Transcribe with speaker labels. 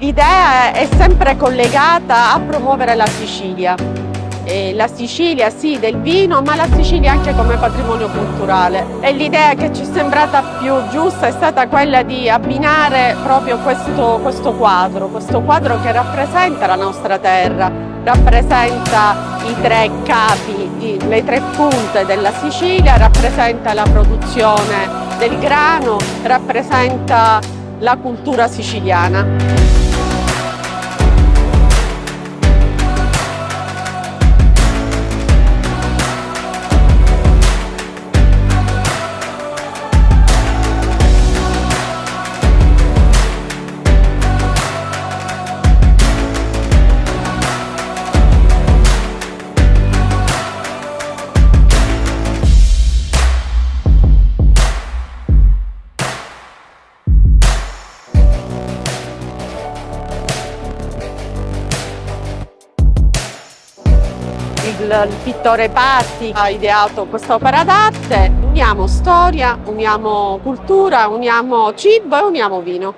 Speaker 1: L'idea è sempre collegata a promuovere la Sicilia. La Sicilia sì del vino, ma la Sicilia anche come patrimonio culturale. E l'idea che ci è sembrata più giusta è stata quella di abbinare proprio questo quadro che rappresenta la nostra terra, rappresenta i tre capi, le tre punte della Sicilia, rappresenta la produzione del grano, rappresenta la cultura siciliana. Il pittore Patti ha ideato quest'opera d'arte. Uniamo storia, uniamo cultura, uniamo cibo e uniamo vino.